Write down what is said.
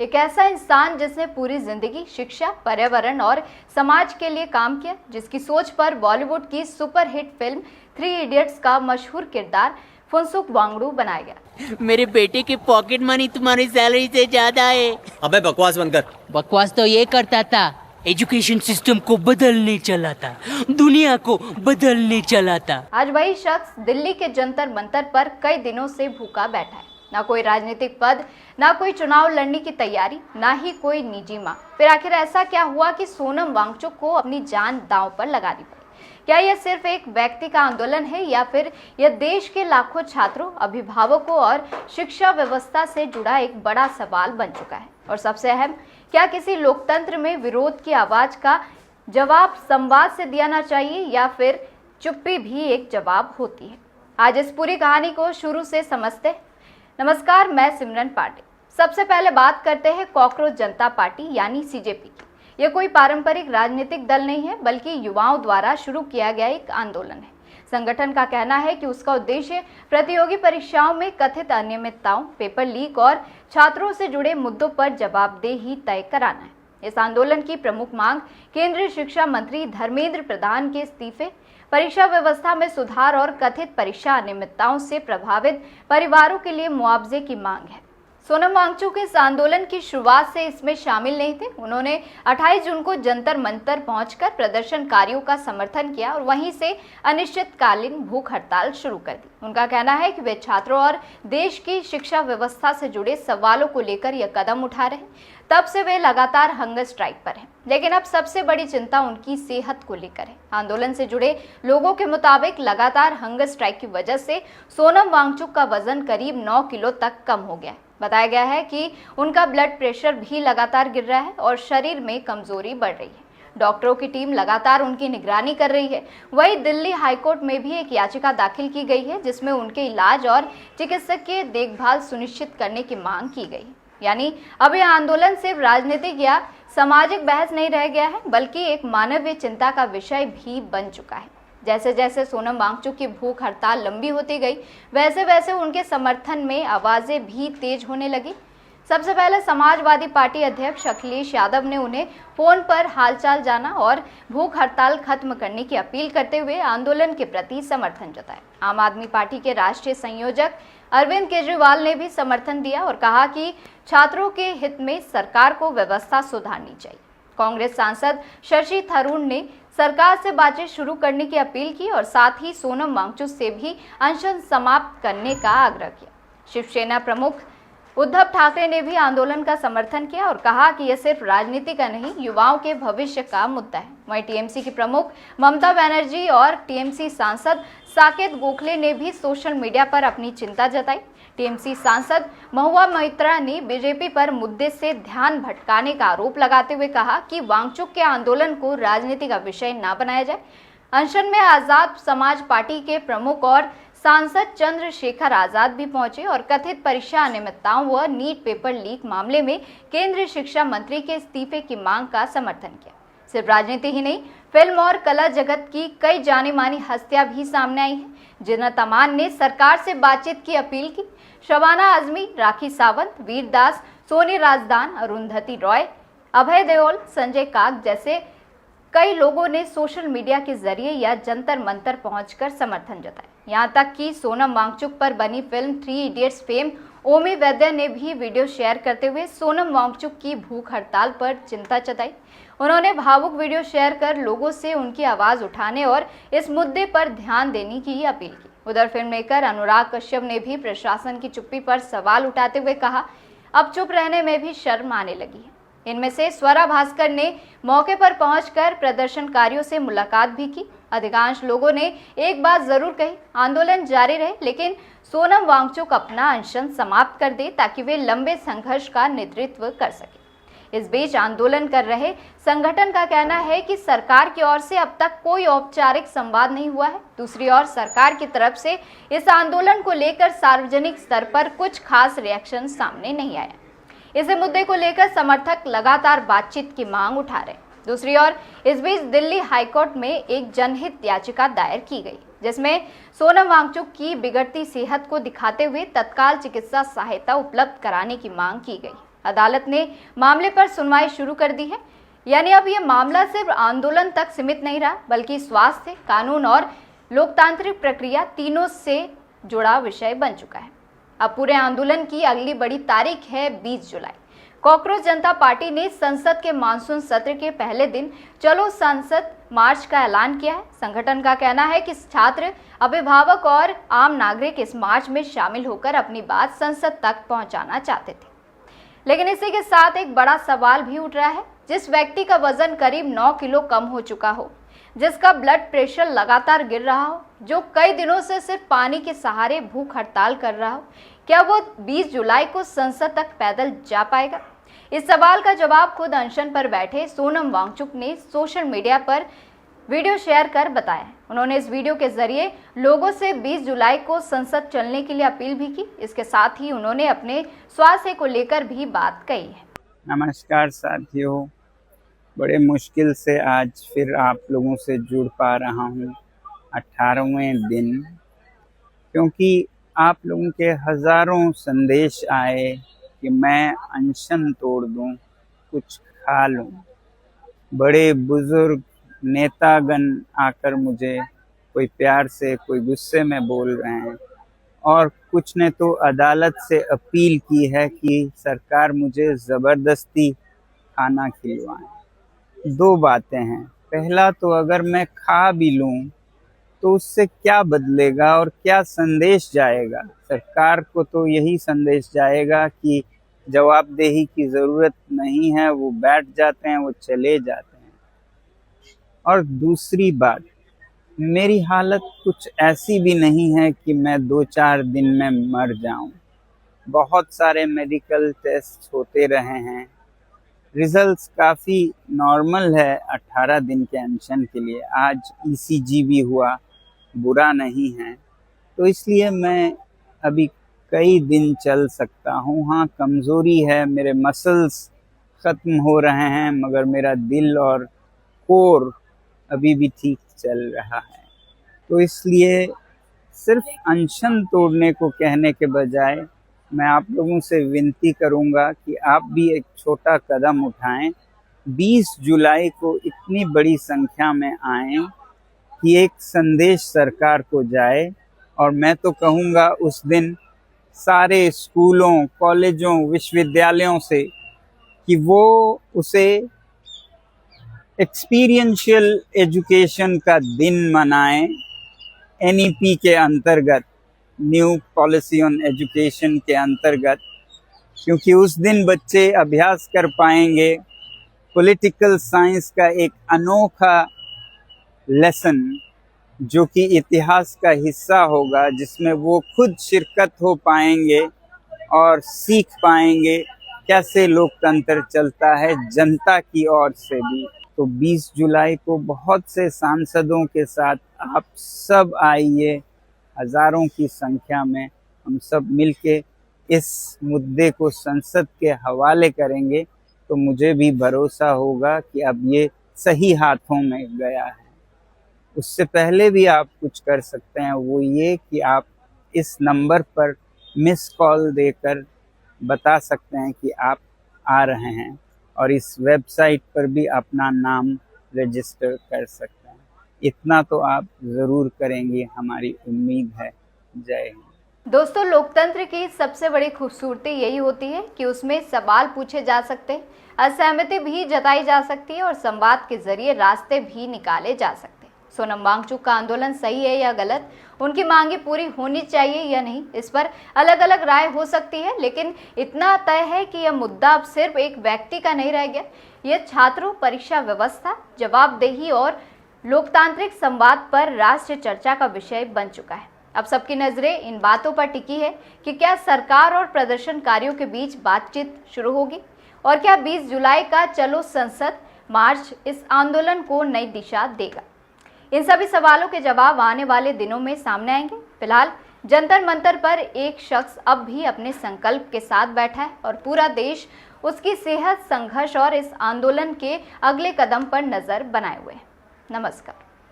एक ऐसा इंसान जिसने पूरी जिंदगी शिक्षा, पर्यावरण और समाज के लिए काम किया, जिसकी सोच पर बॉलीवुड की सुपरहिट फिल्म 3 इडियट्स का मशहूर किरदार फुनसुक वांगडू बनाया गया। मेरे बेटे की पॉकेट मनी तुम्हारी सैलरी से ज्यादा है। अबे बकवास बंद कर। बकवास तो ये करता था, एजुकेशन सिस्टम को बदलने चला था, दुनिया को बदलने चला था। आज वही शख्स दिल्ली के जंतर मंतर पर कई दिनों से भूखा बैठा है। ना कोई राजनीतिक पद, ना कोई चुनाव लड़ने की तैयारी, ना ही कोई निजी मांग। फिर आखिर ऐसा क्या हुआ कि सोनम वांगचुक को अपनी जान दांव पर लगानी पड़ी? क्या यह सिर्फ एक व्यक्ति का आंदोलन है या फिर यह देश के लाखों छात्रों, अभिभावकों और शिक्षा व्यवस्था से जुड़ा एक बड़ा सवाल बन चुका है? और सबसे अहम, क्या किसी लोकतंत्र में विरोध की आवाज का जवाब संवाद से दिया चाहिए या फिर चुप्पी भी एक जवाब होती है? आज इस पूरी कहानी को शुरू से समझते हैं। नमस्कार, मैं सिमरन पाटिल। सबसे पहले बात करते हैं कॉकरोच जनता पार्टी यानी सीजेपी की। यह कोई पारंपरिक राजनीतिक दल नहीं है, बल्कि युवाओं द्वारा शुरू किया गया एक आंदोलन है। संगठन का कहना है कि उसका उद्देश्य प्रतियोगी परीक्षाओं में कथित अनियमितताओं, पेपर लीक और छात्रों से जुड़े मुद्दों पर जवाबदेही तय कराना है। इस आंदोलन की प्रमुख मांग केंद्रीय शिक्षा मंत्री धर्मेंद्र प्रधान के इस्तीफे, परीक्षा व्यवस्था में सुधार और कथित परीक्षा अनियमितताओं से प्रभावित परिवारों के लिए मुआवजे की मांग है। सोनम वांगचुक इस आंदोलन की शुरुआत से इसमें शामिल नहीं थे। उन्होंने 28 जून को जंतर मंतर पहुंचकर प्रदर्शनकारियों का समर्थन किया और वहीं से अनिश्चितकालीन भूख हड़ताल शुरू कर दी। उनका कहना है कि वे छात्रों और देश की शिक्षा व्यवस्था से जुड़े सवालों को लेकर यह कदम उठा रहे हैं। तब से वे लगातार हंगर स्ट्राइक पर हैं, लेकिन अब सबसे बड़ी चिंता उनकी सेहत को लेकर है। आंदोलन से जुड़े लोगों के मुताबिक लगातार हंगर स्ट्राइक की वजह से सोनम वांगचुक का वजन करीब 9 किलो तक कम हो गया है। बताया गया है कि उनका ब्लड प्रेशर भी लगातार गिर रहा है और शरीर में कमजोरी बढ़ रही है। डॉक्टरों की टीम लगातार उनकी निगरानी कर रही है। वहीं दिल्ली हाईकोर्ट में भी एक याचिका दाखिल की गई है, जिसमें उनके इलाज और चिकित्सकीय देखभाल सुनिश्चित करने की मांग की गई। यानी अब यह आंदोलन सिर्फ राजनीतिक या सामाजिक बहस नहीं रह गया है, बल्कि एक मानवीय चिंता का विषय भी बन चुका है। जैसे जैसे सोनम वांगचुक की भूख हड़ताल लंबी होती गई, वैसे वैसे उनके समर्थन में आवाजें भी तेज होने लगी। सबसे पहले समाजवादी पार्टी अध्यक्ष अखिलेश यादव ने उन्हें फोन पर हालचाल जाना और भूख हड़ताल खत्म करने की अपील करते हुए आंदोलन के प्रति समर्थन जताया। आम आदमी पार्टी के राष्ट्रीय संयोजक अरविंद केजरीवाल ने भी समर्थन दिया और कहा कि छात्रों के हित में सरकार को व्यवस्था सुधारनी चाहिए। कांग्रेस सांसद शशि थरूर ने सरकार से बातचीत शुरू करने की अपील की और साथ ही सोनम वांगचुक से भी अनशन समाप्त करने का आग्रह किया। शिवसेना प्रमुख उद्धव ठाकरे ने भी आंदोलन का समर्थन किया और कहा कि यह सिर्फ राजनीति का नहीं, युवाओं के भविष्य का मुद्दा है। वहीं टीएमसी की प्रमुख ममता बनर्जी और टीएमसी सांसद साकेत गोखले ने भी सोशल मीडिया पर अपनी चिंता जताई। टीएमसी सांसद महुआ मोइत्रा ने बीजेपी पर मुद्दे से ध्यान भटकाने का आरोप लगाते हुए कहा कि वांगचुक के आंदोलन को राजनीति का विषय न बनाया जाए। अनशन में आजाद समाज पार्टी के प्रमुख और सांसद चंद्रशेखर आजाद भी पहुंचे और कथित परीक्षा अनियमितताओं व नीट पेपर लीक मामले में केंद्रीय शिक्षा मंत्री के इस्तीफे की मांग का समर्थन किया। सिर्फ राजनीति ही नहीं, फिल्म और कला जगत की कई जानी मानी हस्तियां भी सामने आई हैं, जिन्हें तमान ने सरकार से बातचीत की अपील की। शबाना आजमी, राखी सावंत, वीरदास, सोनी राजदान, अरुंधति रॉय, अभय देओल, संजय काक जैसे कई लोगों ने सोशल मीडिया के जरिए या जंतर मंतर पहुंचकर समर्थन जताया। यहां तक कि सोनम वांगचुक पर बनी फिल्म 3 इडियट्स फेम ओमी वैद्य ने भी वीडियो शेयर करते हुए सोनम वांगचुक की भूख हड़ताल पर चिंता जताई। उन्होंने भावुक वीडियो शेयर कर लोगों से उनकी आवाज उठाने और इस मुद्दे पर ध्यान देने की अपील की। उधर फिल्म मेकर अनुराग कश्यप ने भी प्रशासन की चुप्पी पर सवाल उठाते हुए कहा, अब चुप रहने में भी शर्म आने लगी है। इनमें से स्वरा भास्कर ने मौके पर पहुंचकर प्रदर्शनकारियों से मुलाकात भी की। अधिकांश लोगों ने एक बात जरूर कही, आंदोलन जारी रहे, लेकिन सोनम वांगचुक अपना अनशन समाप्त कर दे ताकि वे लंबे संघर्ष का नेतृत्व कर सके। इस बीच आंदोलन कर रहे संगठन का कहना है कि सरकार की ओर से अब तक कोई औपचारिक संवाद नहीं हुआ है। दूसरी ओर सरकार की तरफ से इस आंदोलन को लेकर सार्वजनिक स्तर पर कुछ खास रिएक्शन सामने नहीं आया। इस मुद्दे को लेकर समर्थक लगातार बातचीत की मांग उठा रहे हैं। दूसरी ओर इस बीच दिल्ली हाईकोर्ट में एक जनहित याचिका दायर की गई, जिसमें सोनम वांगचुक की बिगड़ती सेहत को दिखाते हुए तत्काल चिकित्सा सहायता उपलब्ध कराने की मांग की गई। अदालत ने मामले पर सुनवाई शुरू कर दी है। यानी अब ये मामला सिर्फ आंदोलन तक सीमित नहीं रहा, बल्कि स्वास्थ्य, कानून और लोकतांत्रिक प्रक्रिया तीनों से जुड़ा विषय बन चुका है। अब पूरे आंदोलन की अगली बड़ी तारीख है 20 जुलाई। कॉकरोच जनता पार्टी ने संसद के मानसून सत्र के पहले दिन चलो संसद मार्च का ऐलान किया है। संगठन का कहना है कि छात्र, अभिभावक और आम नागरिक इस मार्च में शामिल होकर अपनी बात संसद तक पहुंचाना चाहते थे। लेकिन इसी के साथ एक बड़ा सवाल भी उठ रहा है। जिस व्यक्ति का वजन करीब 9 किलो कम हो चुका हो, जिसका ब्लड प्रेशर लगातार गिर रहा हो, जो कई दिनों से सिर्फ पानी के सहारे भूख हड़ताल कर रहा हो, क्या वो 20 जुलाई को संसद तक पैदल जा पाएगा? इस सवाल का जवाब खुद अनशन पर बैठे सोनम वांगचुक ने सोशल मीडिया पर वीडियो शेयर कर बताया। उन्होंने इस वीडियो के जरिए लोगों से 20 जुलाई को संसद चलने के लिए अपील भी की। इसके साथ ही उन्होंने अपने स्वास्थ्य को लेकर भी बात कही है। नमस्कार साथियों, बड़े मुश्किल से आज फिर आप लोगों से जुड़ पा रहा हूँ 18वें दिन, क्योंकि आप लोगों के हज़ारों संदेश आए कि मैं अनशन तोड़ दूं, कुछ खा लूं। बड़े बुजुर्ग नेतागण आकर मुझे कोई प्यार से, कोई गुस्से में बोल रहे हैं, और कुछ ने तो अदालत से अपील की है कि सरकार मुझे ज़बरदस्ती खाना खिलवाएं। दो बातें हैं। पहला तो अगर मैं खा भी लूं तो उससे क्या बदलेगा और क्या संदेश जाएगा? सरकार को तो यही संदेश जाएगा कि जवाबदेही की ज़रूरत नहीं है, वो बैठ जाते हैं, वो चले जाते हैं। और दूसरी बात, मेरी हालत कुछ ऐसी भी नहीं है कि मैं 2-4 दिन में मर जाऊं। बहुत सारे मेडिकल टेस्ट होते रहे हैं, रिजल्ट्स काफ़ी नॉर्मल है 18 दिन के अनशन के लिए। आज ECG भी हुआ, बुरा नहीं है। तो इसलिए मैं अभी कई दिन चल सकता हूँ। हाँ, कमज़ोरी है, मेरे मसल्स ख़त्म हो रहे हैं, मगर मेरा दिल और कोर अभी भी ठीक चल रहा है। तो इसलिए सिर्फ अनशन तोड़ने को कहने के बजाय मैं आप लोगों से विनती करूंगा कि आप भी एक छोटा कदम उठाएं। 20 जुलाई को इतनी बड़ी संख्या में आएं कि एक संदेश सरकार को जाए। और मैं तो कहूँगा उस दिन सारे स्कूलों, कॉलेजों, विश्वविद्यालयों से कि वो उसे एक्सपीरियंशियल एजुकेशन का दिन मनाएं, NEP के अंतर्गत, न्यू पॉलिसी ऑन एजुकेशन के अंतर्गत, क्योंकि उस दिन बच्चे अभ्यास कर पाएंगे पॉलिटिकल साइंस का एक अनोखा लेसन, जो कि इतिहास का हिस्सा होगा, जिसमें वो खुद शिरकत हो पाएंगे और सीख पाएंगे कैसे लोकतंत्र चलता है जनता की ओर से भी। तो 20 जुलाई को बहुत से सांसदों के साथ आप सब आइए, हज़ारों की संख्या में हम सब मिलके इस मुद्दे को संसद के हवाले करेंगे। तो मुझे भी भरोसा होगा कि अब ये सही हाथों में गया है। उससे पहले भी आप कुछ कर सकते हैं, वो ये कि आप इस नंबर पर मिस कॉल देकर बता सकते हैं कि आप आ रहे हैं, और इस वेबसाइट पर भी अपना नाम रजिस्टर कर सकते हैं। इतना तो आप ज़रूर करेंगे, हमारी उम्मीद है। जय हिंद। दोस्तों, लोकतंत्र की सबसे बड़ी खूबसूरती यही होती है कि उसमें सवाल पूछे जा सकते हैं, असहमति भी जताई जा सकती है और संवाद के जरिए रास्ते भी निकाले जा सकते हैं। सोनम वांगचुक का आंदोलन सही है या गलत, उनकी मांगे पूरी होनी चाहिए या नहीं, इस पर अलग अलग राय हो सकती है, लेकिन इतना तय है कि यह मुद्दा अब सिर्फ एक व्यक्ति का नहीं रह गया। यह छात्रों, परीक्षा व्यवस्था, जवाबदेही और लोकतांत्रिक संवाद पर राष्ट्रीय चर्चा का विषय बन चुका है। अब सबकी नजरें इन बातों पर टिकी है कि क्या सरकार और प्रदर्शनकारियों के बीच बातचीत शुरू होगी, और क्या 20 जुलाई का चलो संसद मार्च इस आंदोलन को नई दिशा देगा। इन सभी सवालों के जवाब आने वाले दिनों में सामने आएंगे। फिलहाल जंतर मंतर पर एक शख्स अब भी अपने संकल्प के साथ बैठा है और पूरा देश उसकी सेहत, संघर्ष और इस आंदोलन के अगले कदम पर नजर बनाए हुए है। नमस्कार।